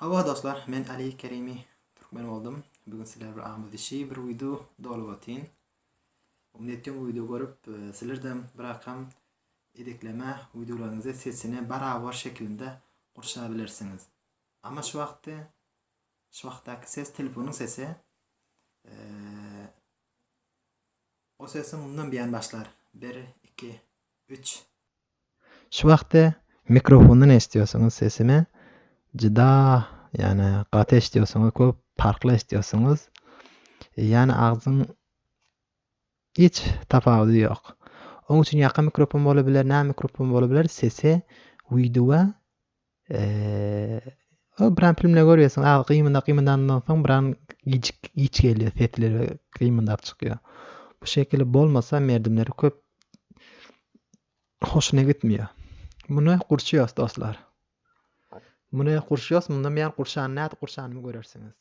Hava dostlar, men Ali Kerimi Türkmen oldum. Bugün sizler bir amudişi bir video dolu atayım. Umnettim bu video görüp sizlerden bırakam edekleme videolarınızı sesini beraber şeklinde kurşunabilirsiniz. Ama şu vakittaki ses telefonun sesi o sesim bundan bir yan başlar. 1, 2, 3. Şu vakti mikrofondan istiyorsanız sesimi cida yani qate istiyorsanız köp farklı istiyorsanız yani ağzın hiç tafavütü yok. Onun için yakın mikrofon olabilir, ne mikrofon olabilir sesi videoya o biran filmle görüyorsun. Kıyımından sonra biran hiç geliyor. Setleri kıyımından çıkıyor. Bu şekilde bolmasa merdimleri köp hoşuna gitmiyor. Bunu kurşuyoruz dostlar. Bunu kurşuyoruz. Bundan bir kurşanımı görürsünüz.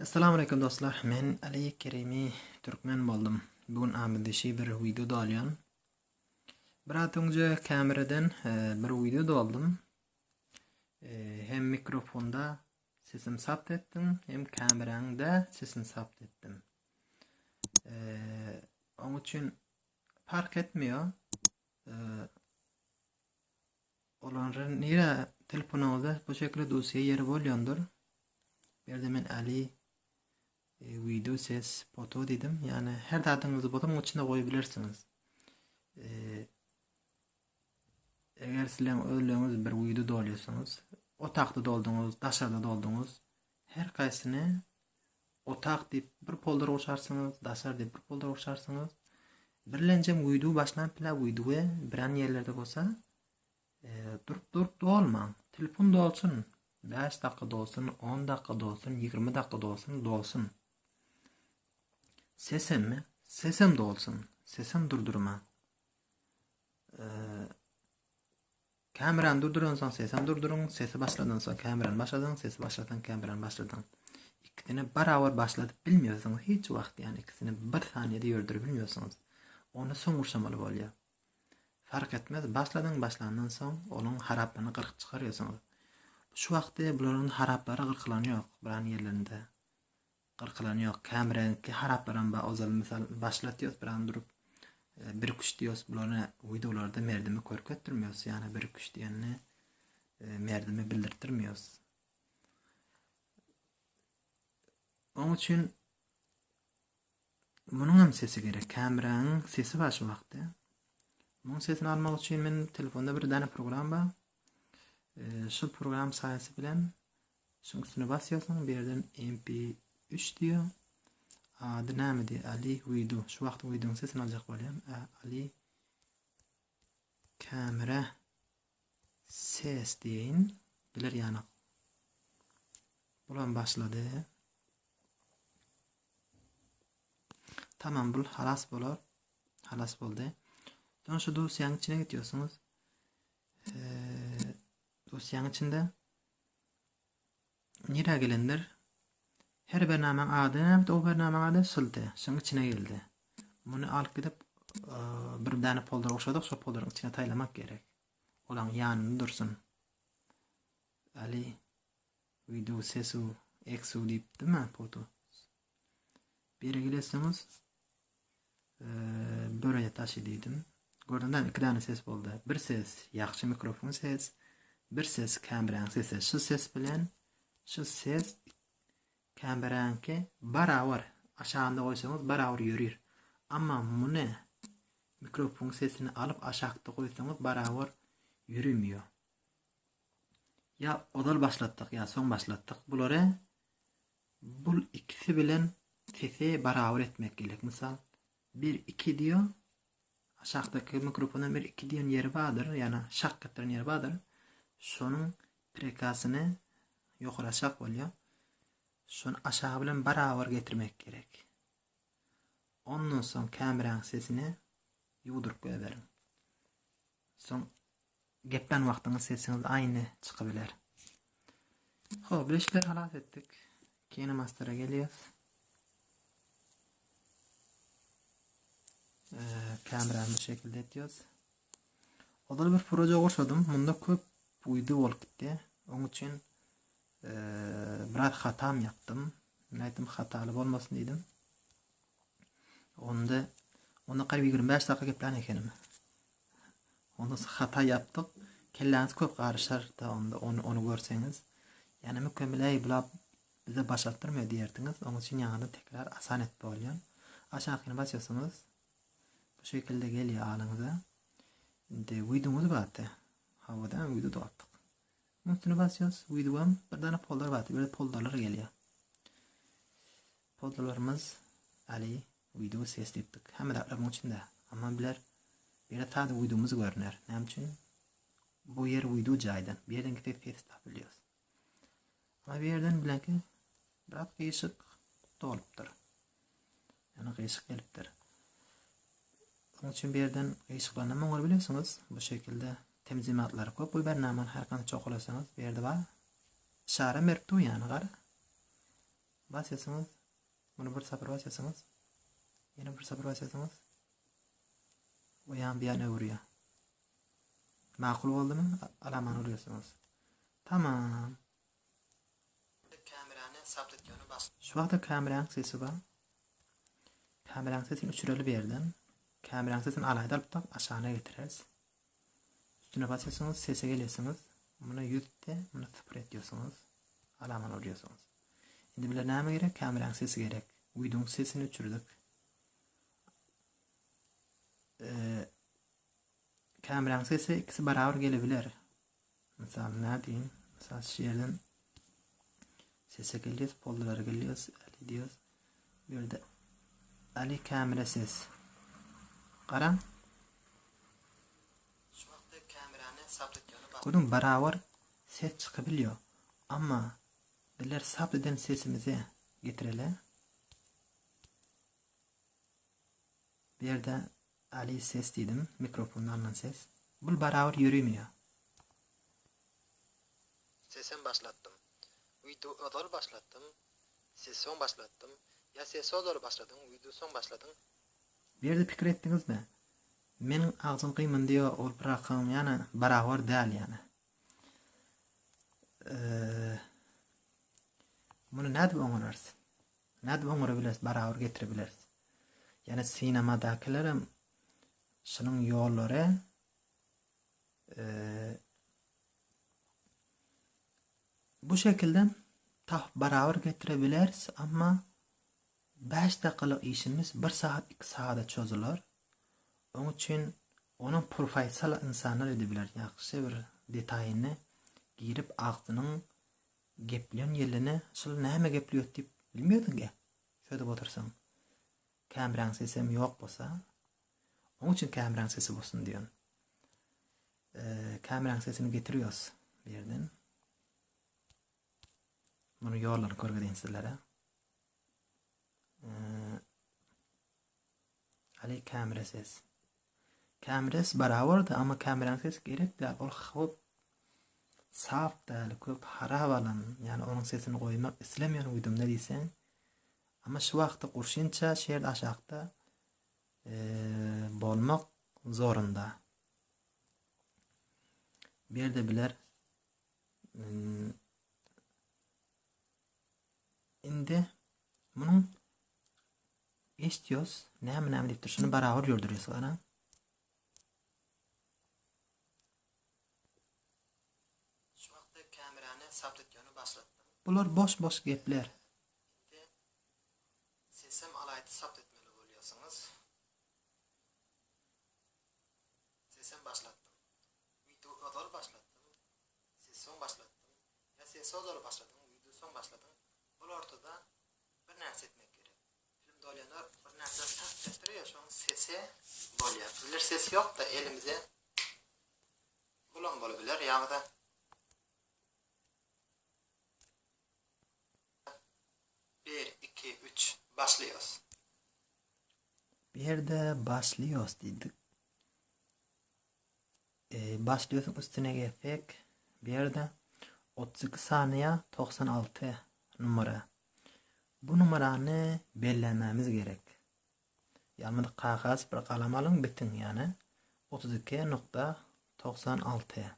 Assalamu alaikum dostlar. Men Ali Kerimi Türkmen boldum. Bugün amidişi bir video dalyan. Birat önce kameradan bir video doldum. Hem mikrofonda sesimi sapt ettim, hem kameranda sesini sapt ettim. Onun için fark etmiyor. Olanların nire telefonunuzda bu şekilde dosya yeri bolyandır. Bir de men Ali video ses foto dedim. Yani her datınızı bunun içine koyabilirsiniz. Eğer sizler öyleniz bir video doluyorsanız, otakta doldunuz, daşarda doldunuz, her kaysını otak deyip bir polder oşarsınız, daşar deyip bir polder oşarsınız. Birlencem video başlanıp bile videoya biran yerlerde olsa durup dolman. Telefon dolsun. 5 dakika dolsun, 10 dakika dolsun, 20 dakika dolsun. Sesim mi? Sesim de olsun. Sesim durdurma. Kameranı durdurun sonra sesini durdurun. Sesi başladın sonra kameranı başladın. Sesi başladın kameranı başladın. İkisini beraber başlatıp bilmiyorsunuz. Hiç vakit yani ikisini bir saniyede yördürüp bilmiyorsunuz. Onu son uğraşamalı oluyor. Fark etmez. Başlandığından sonra onun haraplarını kırık çıkarıyorsunuz. Şu vakti bunların harapları kırkılanıyor. Buranın yerlerinde. Kırkılanıyor. Kameranınki haraplarını misal başlatıyoruz. Buranın durup bir kuş diyoruz. Bunları videolarda merdimi korkutturmuyoruz. Yani bir kuş diyenini merdimi bildirtmiyoruz. Onun için bunun hem sesi gerek. Kameranın sesi var şu vakti. Bunun sesini almak için benim telefonda bir tane program var. Şu program sayesi bilen şunun üstüne basıyorsun. Bir yerden MP3 diyor. Adı ne diyor? Ali Video. Şu vakti videonun sesini alacak olayım. Ali kamera ses deyin. Bilir yani. Bulan başladı. Tamam bu halas bulur. Halas buldu. Sonra şu dosyanın içine gidiyorsunuz. Dosyanın içinde nereye gelindir? Her bernamın adı o bernamın adı sildi. Şunun içine geldi. Bunu alıp gidip bir tane folder okşadık. Şu folderın içine taylamak gerek. Olan yanında dursun. Ali video sesu eksu deyip değil mi? Foto. Bir yere gelirsiniz. Böyle taşı dedim. Gördüğünden iki tane ses oldu. Bir ses yaxşı mikrofon ses. Bir ses kameranın sesi. Şu ses bilen şu ses kameranınki beraber aşağında koysanız beraber yürür. Ama bunu mikrofon sesini alıp aşağıda koysanız beraber yürümüyor. Ya odal başlattık ya son başlattık. Bunları bu ikisi bilen sesi beraber etmek gerek. Misal 1-2 diyor. Aşağıdaki mikrofonun 1-2 diyen yeri vardır. Yani şak getiren yeri vardır. Şunun frekansını yukarı aşağı oluyor. Şunu aşağı bilen beraber getirmek gerek. Ondan sonra kameranın sesini yudurup koyabilirim. Son gepten vaktiniz sesiniz aynı çıkabilir. Hop, bu işleri halat ettik. Kine master'a geliyoruz. Kamerani bu şekilde ediyoruz. Odalı bir proje koşadım. Bunda köp uydu bolup gitti. Onun için biraz hatam yaptım. Näitim hatalı bolmasın dedim. Onda qarib 25 dakika geplen ekenim. Onda hata yaptık. Kelleniz köp qarışar da onu görseniz. Yani mükemmel bulap bize başlattırmıyor diyertiniz. Onun için yanında tekrar asan etip oluyor. Aşağıya basıyorsunuz. Bu şekilde geliyor alınıza. Şimdi videomuz battı. Havadan video doğattık. Üstüne basıyoruz. Videom bir tane folder battı. Böyle folderlar geliyor. Folderlarımız Ali video ses ettik. Hem de bunun içinde. Ama biler bir de tadı videomuzu görünür. Ne için? Bu yer video caydan. Bir yerden gidip ses tapılıyoruz. Ama bir yerden bilen ki biraz kıyışık doluptur. Yani kıyışık geliptir. Onun için bir yerden kıyışıklarını mı biliyorsunuz? Bu şekilde temzimatları koyup bu bernamen her kanı çok olasınız. Bir yerde var. İşare merktu yani gara. Basıyorsunuz. Bunu bir sefer basıyorsunuz. Yine bir sefer basıyorsunuz. O yan bir yana vuruyor. Makul oldu mu? Alaman oluyorsunuz. Tamam. Kameranı sabit yönü bas. Şu anda kameranın sesi var. Kameranın sesini uçurulu bir yerden. Kameranın sesini alayda alıp da aşağıya getiririz. Üstüne basıyorsunuz, sese geliyorsunuz. Bunu yüzde, bunu sıfır ediyorsunuz. Alaman oluyorsunuz. Şimdi bile neyme gerek? Kameranın sesi gerek. Videonun sesini uçurduk. Kameranın sesi ikisi beraber gelebilir. Mesela ne diyeyim? Mesela şu yerden sese geliyoruz, folderlara geliyoruz, Ali diyoruz. Bir de Ali kamera ses. Qaran. Şu anda kameranı sabitliyoruz. Bunun beraber ses çıkabiliyor. Ama bilir sabitleden sesimizi getirelim. Bir yerde Ali ses dedim. Mikrofondan ses. Bu beraber yürümüyor. Sesimi başlattım. Video odalı başlattım. Sesimi başlattım. Ya sesi odalı başladım. Video son başladım. Bir yerde fikir ettiniz mi? Menin ağzım kıyımın diyor. Ol bırakım yani beraber değil yani. Bunu ne de öğreniriz? Ne de öğrenebiliriz? Beraber getirebiliriz. Yani sinemadakilerim şunun yolları bu şekilde beraber getirebiliriz ama 5 dakikalık işimiz 1 saat 2 saate çözülür. Onun için onun profesyonel insanlar edebilir. Yaxşı bir detayını girip ağzının gepliyon yerini şöyle neyme gepliyor deyip bilmiyordun ki. Şöyle otursan. Kameranın sesim yok olsa onun için kameranın sesi olsun diyorsun. Kameranın sesini getiriyoruz bir yerden. Bunu yollarını koyayım sizlere. Ali kamera ses. Kamerası beraberdi ama kameranın sesi gerek değil. O hop saf değil. Köp harabalan. Yani onun sesini koymak istemiyorum uydum ne diysen. Ama şu vakti kurşunça şehir aşağıda bolmak zorunda. Bir de bilir indi bunun istiyoruz. Ne deyip şunu beraber yürüdürüyoruz bana. Şu vakti kameranı sabitliyorunu başlattım. Bunlar boş gepler. Sesim alaydı sabitmeli oluyorsunuz. Sesim başlattım. Video odalı başlattım. Sesim başlattım. Ya sesi odalı başladım. Video son başladım. Bu ortada bir narsa etmek gerek. Film dolyanlar bir narsa takdirtiriyor. Şu an sesi bolya. Bilir ses yok da elimize bulan bolabilir. Yani da 1, 2, 3 başlıyoruz. Bir yerde başlıyoruz dedik. Başlıyorsun üstüne gefek. Bir yerde 32 saniye 96 numara. Bu numaranı belirlememiz gerek. Yani qağaz bir qalam alın bitin yani 32.96.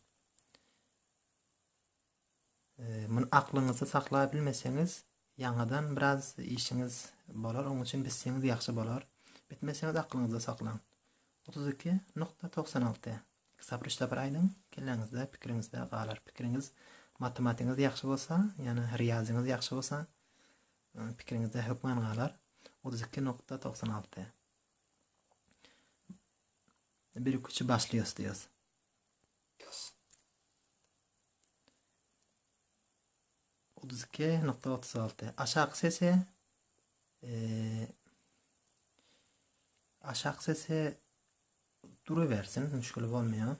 Bunu aklınızda saklayabilmeseniz yangadan biraz işiniz bolar. Onun için bilseniz yaxşı bolar. Bitmeseniz aklınızda saklang. 32.96. Sabrışda bir aydın. Kelläňizde, pikirinizde galar. Pikiriniz matematiğiniz yaxşı bolsa, yani riyaziňiz yaxşı bolsa, pikirinizde hükmen galar. 32.96. Bir küçü başlıyoruz diyoruz. %32.36. Aşağı sesi aşağı sesi duruversin, müşkül bolmaýar.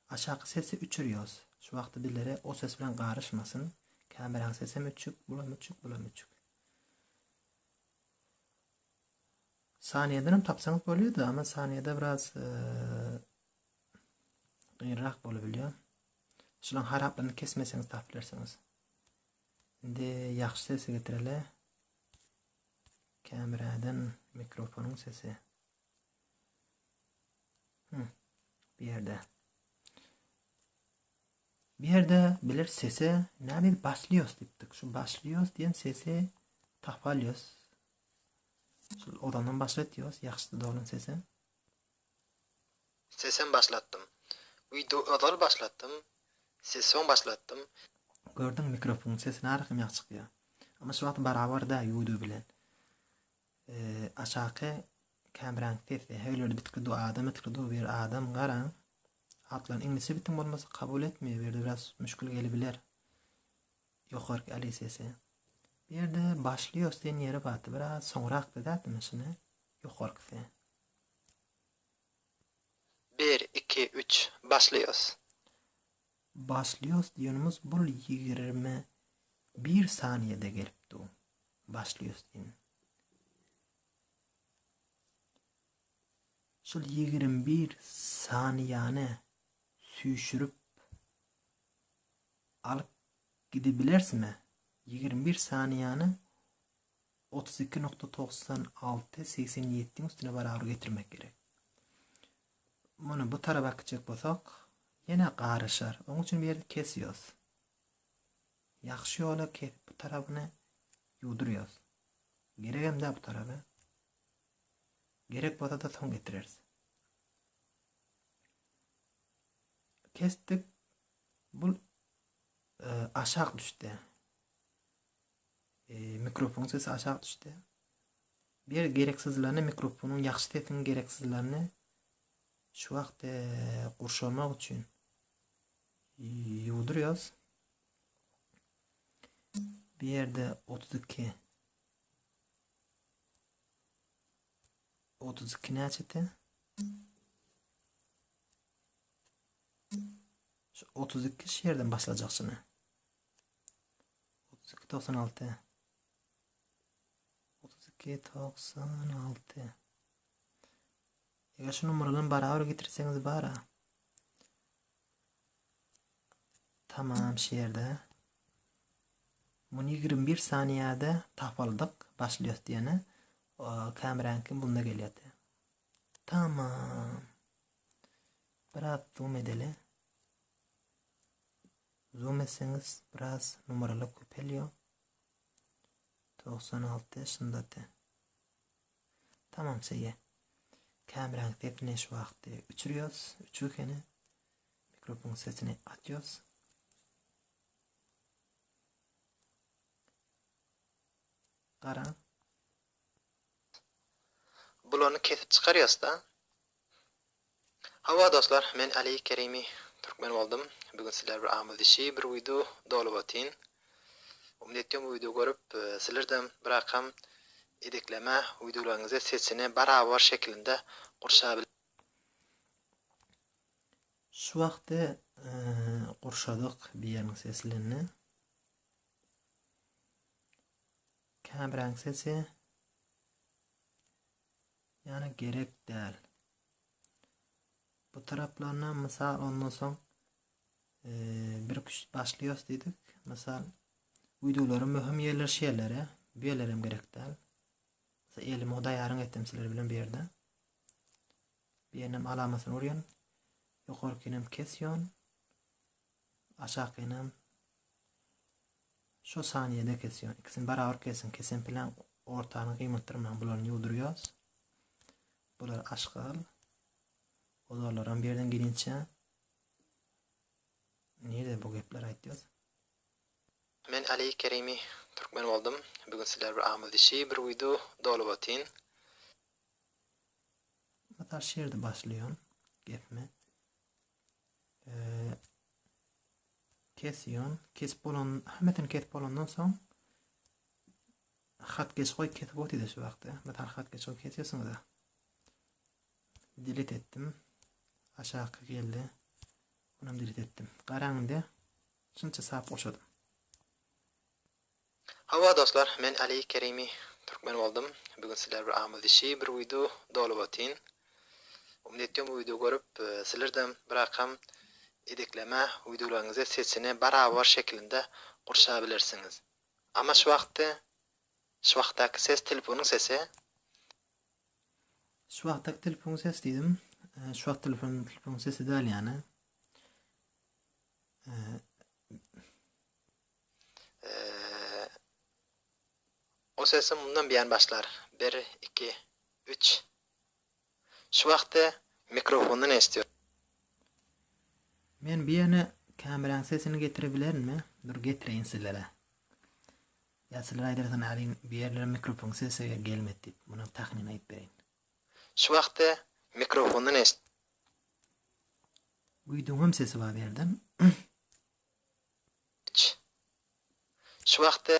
Aşağı sesi üçürüyoruz. Şu wagtda billere o ses bilen garışmasın. Kämberäň sesi müçük, bulam müçük, bulam müçük. Saniyeden tapsaňyz bolýardy, ama saniyede biraz gynrak bolabiliyor. Şulan haraplarını kesmeseňiz tap bilersiňiz. Indi yaxşı sesi getirele. Kämberäden mikrofonun sesi. Bir yerde bilir sesi näme başlıyoruz dipdik. Şu başlıyoruz diyen sesi tapalıyoruz. Şu odandan başlatıyoruz. Yaxşı doğrun sesi. Sesimi başlattım. Videoları başlattım. Sesimi başlattım. Gördün mikrofonun sesini arıqım yaxşı çıkıyor. Ama şu wagt barabar da yudu bilen. Aşağı kämberäň sesi höýleri bitki adam etki bir adam garan. Atlan İngilizce bitim bolmasa kabul etmiyor. Bir de biraz müşkül gelebilir. Yokarki ali sesi. Bir yerde başlıyor sen yere batı. Biraz soňrak da şunu. Yokarki. 1, 2, 3 başlıyoruz. Başlıyoruz diýenimiz bu 21 saniyede gelipdi. Başlıyoruz diýen. Şol 21 saniyany süýşürüp alıp gidebilirsmi? 21 saniyany 32.96 87 üstüne barabar getirmek gerek. Bunu bu tarafa bakacak bolsak yine qarışar. Onun için bir yerde kesiyoruz. Yaxşı ýola ki bu tarafını yuduruyoruz. Gerek hem de bu tarafı. Gerek bolsa da son getiririz. Kestik. Bu aşağı düştü. Mikrofon sesi aşağı düştü. Bir gereksizlerini mikrofonun yaxşı sesinin gereksizlerini şu wagt gurşalmak üçin yuduruyoruz. Bir yerde 32 näçeti? Şu 32 şu yerden başlayacak şimdi. 32.96 32.96. Eğer şu numaralarını beraber getirseniz bara. Tamam şu yerde. Bunu 21 saniyede tapaldık. Başlıyoruz diyene. Kamerankin bunda geliyordu. Tamam. Biraz zoom edelim. Zoom etseniz biraz numaralar köpeliyor. 96 yaşındadı. Tamam seye. Kameranın tepine şu vakti uçuruyoruz. Uçurken mikrofon sesini atıyoruz. Qaran. Bularni kesip çıkarıyoruz da. Hava dostlar, men Ali Kerimi Türkmen oldum. Bugün sizler bir amildişi bir video dolup atayım. Umid etdim bu video görüp sizlerden bir rakam edekleme videolarınızı sesini beraber şeklinde kurşabilirsiniz. Şu vakti kurşadık bir yerin seslerini. Kameranın sesi yani gerek değil. Bu taraflarına misal ondan son bir kuş başlıyoruz dedik. Misal videoların mühim yerler şeylere bir yerlerim gerek değil. Elimi o daýaryn etdim sizler bilen berdi. Benim alamasyny urýan. Ýokarkynam kesýän. Aşakynam şu saniyede kesýän. İkisini barabar kesin. Kesen bilen ortany gymmatlaryny bularny ýuwdurýas. Bular aşgal. Olarlaram birden girinçe. Nede bu gepler aýtýas? Men Ali Kerimi Türkmen boldum. Bugün sizler bir amal dişi bir video dolup atyn. Batar şerde başlaýan gepme. Kesýän, kesip bolan, hämmetini kesip bolandan soň hat geç goýup ketip otdy şu wagtda. Batar hat geç goýup kesýärsiňiz da. Delete etdim. Aşağı geldi. Bunu delete ettim. Garaňda şunça sap goşadym. Hawa dostlar, men Ali Kerimi Türkmen boldum. Bugün sizler bir amal dişi bir video dolup atyn. Umid etdim bu video görüp sizlerden birakam edekleme videolaryňyzy sesini barabar şekilde gurşabilirsiniz. Ama şu wagtdaky ses telefonuň sesi. Şu wagtdaky telefonuň sesi diýdim. Şu wagt telefonuň sesi däl ýani. O sesim bundan bilen başlar. 1, 2, 3. Şu wagtda mikrofondan esdiýär. Men bir ýene kameraň sesini getirebilermi? Dur getireýin sizlere. Ya sizler aýdyrsan alin bir ýerlere mikrofon sesi gelmedi diýip, muny tahmin aýyp bereýin. Şu wagtda mikrofondan esdiýär. Videoňam sesi bar berdim. Şu wagtda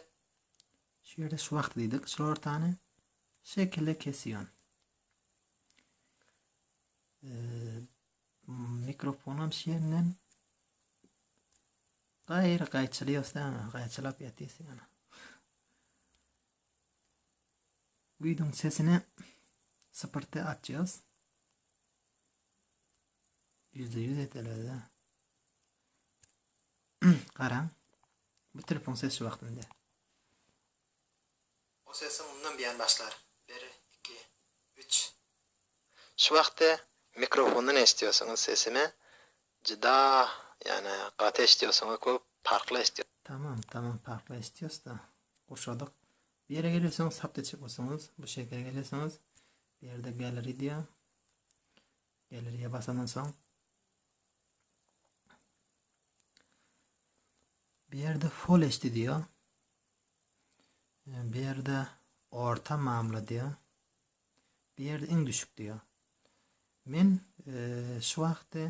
Şu ýerde şu wagt diýdik, şu ortany şekilde kesýän. Mikrofonam şerden gaýry gaýçylýasda, gaýçylap ýatysy ýa-ni. Videoň sesini sıpırtı açacağız. %100 etelerde. Qaran. Bu telefon sesi wagtynda. O sesim bundan bilen başlar. 1, 2, 3. Şu wagtda mikrofondan esdiýärsiňiz sesimi. Jyda, yani gaty esdiýärsiňiz, köp farkly esdiýär. Tamam farklı istiyoruz da koşadık. Bir yere geliyorsanız saptaçık olsanız bu şekilde geliyorsanız bir yerde galeri diyor. Galeriye basandan sonra bir yerde full HD diyor. Bir yerde orta mamla diyor. Bir yerde en düşük diyor. Men şu wagtda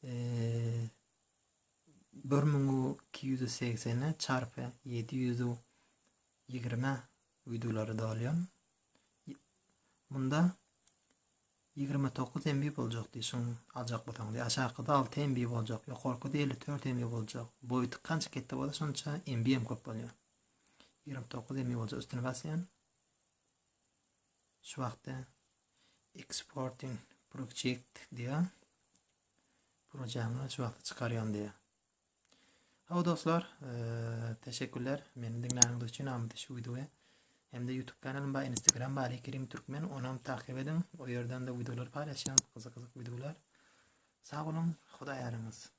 1280 çarpı 720 videoları da alıyorum. Bunda 29 MB bolacak diýişiň aljak botaň diýip aşağıda 6 MB boljak, ýokarkyda 54 MB boljak. Boýuty kança ketdi bolsa şonça MB hem köp bolýar. 29 MB boljak üstüne basýan. Şu wagtda exporting project diýär. Projemi şu wagtda çykarýan diýär. Hawa dostlar, teşekkürler. Meni dinleýäňiz üçin amdy şu videoya. Hem de YouTube kanalım var, Instagram var, Ali Kerim Türkmen. Onam takip edin. O yerden de videolar paylaşıyorum. Kızık videolar. Sağ olun. Hudaý ýarymyz.